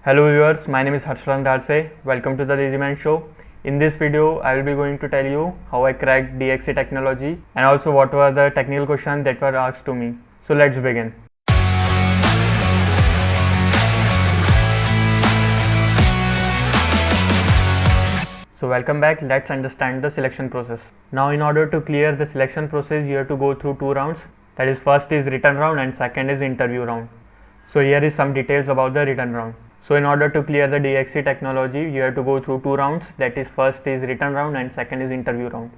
Hello viewers, my name is Harshan Darse. Welcome to the Lazy Man Show. In this video, I will be going to tell you how I cracked DXC technology and also what were the technical questions that were asked to me. So let's begin. So welcome back. Let's understand the selection process. Now in order to clear the selection process, you have to go through two rounds. That is, first is written round and second is interview round. So here is some details about the written round. So in order to clear the DXC technology, you have to go through two rounds. That is, first is written round and second is interview round.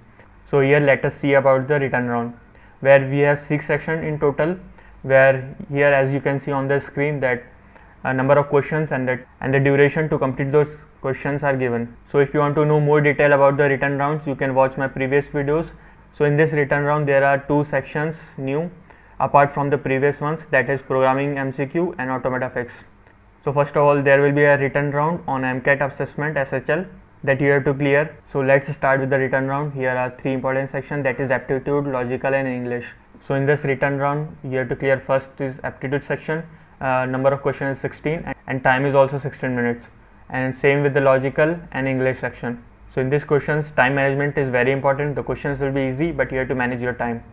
So here let us see about the written round, where we have 6 sections in total, where here as you can see on the screen that a number of questions and the duration to complete those questions are given. So if you want to know more detail about the written rounds, you can watch my previous videos. So in this written round there are 2 sections new apart from the previous ones, that is programming MCQ and automata fix. So first of all, there will be a written round on MCAT assessment SHL that you have to clear. So let's start with the written round. Here are 3 important sections, that is aptitude, logical and English. So in this written round you have to clear first is aptitude section. Number of questions is 16 and time is also 16 minutes, and same with the logical and English section. So in these questions time management is very important. The questions will be easy but you have to manage your time.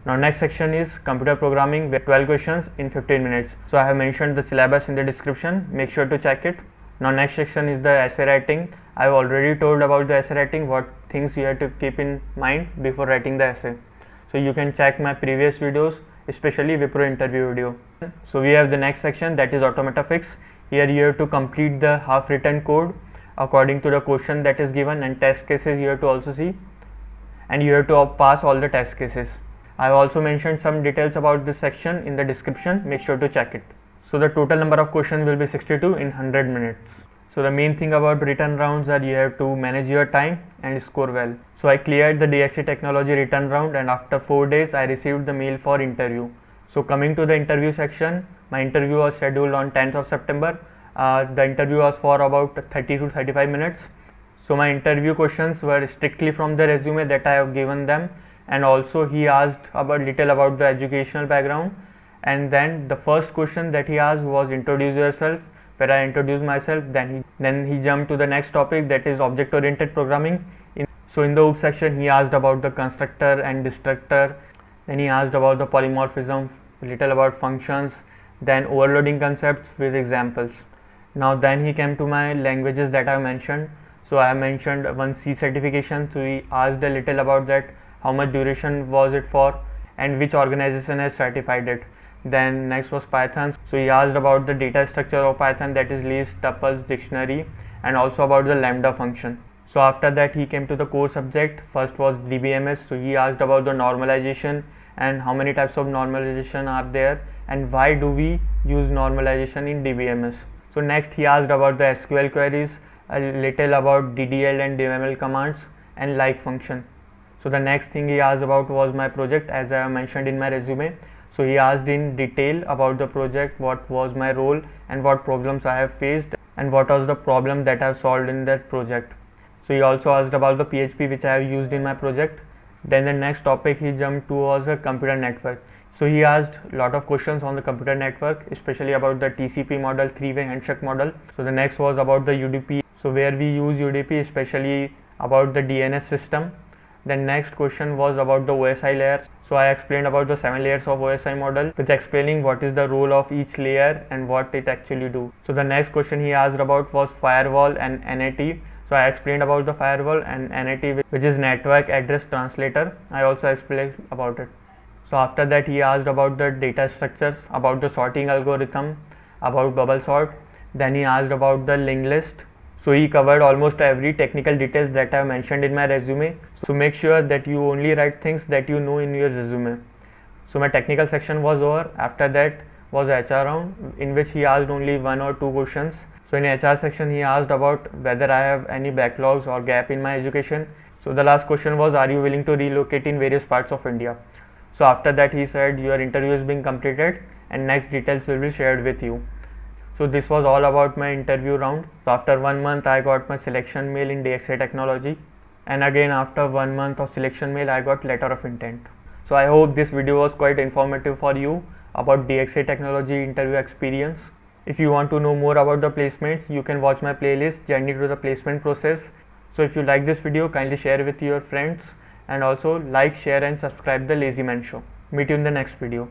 Now next section is computer programming with 12 questions in 15 minutes. So I have mentioned the syllabus in the description, make sure to check it. Now next section is the essay writing. I have already told about the essay writing, what things you have to keep in mind before writing the essay. So you can check my previous videos, especially Wipro interview video. So we have the next section, that is automata fix. Here you have to complete the half written code according to the question that is given, and test cases you have to also see, and you have to pass all the test cases. I have also mentioned some details about this section in the description, make sure to check it. So the total number of questions will be 62 in 100 minutes. So the main thing about written rounds are you have to manage your time and score well. So I cleared the DXC technology written round, and after 4 days I received the mail for interview. So coming to the interview section, my interview was scheduled on 10th of September. The interview was for about 30 to 35 minutes. So my interview questions were strictly from the resume that I have given them, and also he asked about little about the educational background. And then the first question that he asked was introduce yourself, where I introduced myself. Then he jumped to the next topic, that is object oriented programming. So in the OOP section he asked about the constructor and destructor, then he asked about the polymorphism, little about functions, then overloading concepts with examples. Now then he came to my languages that I mentioned. So I mentioned one C certification, so he asked a little about that, how much duration was it for and which organization has certified it. Then next was Python. So he asked about the data structure of Python, that is list, tuples, dictionary, and also about the lambda function. So after that he came to the core subject. First was DBMS. So he asked about the normalization and how many types of normalization are there and why do we use normalization in DBMS. So next he asked about the SQL queries, a little about DDL and DML commands and like function. So the next thing he asked about was my project, as I have mentioned in my resume. So he asked in detail about the project, what was my role and what problems I have faced and what was the problem that I have solved in that project. So he also asked about the PHP which I have used in my project. Then the next topic he jumped to was a computer network. So he asked a lot of questions on the computer network, especially about the TCP model, three-way handshake model. So the next was about the UDP, so where we use UDP, especially about the DNS system. Then next question was about the OSI layer. So I explained about the 7 layers of OSI model with explaining what is the role of each layer and what it actually do. So the next question he asked about was firewall and NAT. So I explained about the firewall and NAT, which is network address translator. I also explained about it. So after that he asked about the data structures, about the sorting algorithm, about bubble sort. Then he asked about the linked list. So he covered almost every technical details that I have mentioned in my resume. So make sure that you only write things that you know in your resume. So my technical section was over. After that was HR round, in which he asked only 1 or 2 questions. So in HR section he asked about whether I have any backlogs or gap in my education. So the last question was, are you willing to relocate in various parts of India? So after that he said, your interview is being completed and next details will be shared with you. So this was all about my interview round. So after 1 month I got my selection mail in DXC technology, and again after 1 month of selection mail I got letter of intent. So I hope this video was quite informative for you about DXC technology interview experience. If you want to know more about the placements, you can watch my playlist Journey to the Placement Process. So if you like this video, kindly share with your friends, and also like, share and subscribe the Lazy Man Show. Meet you in the next video.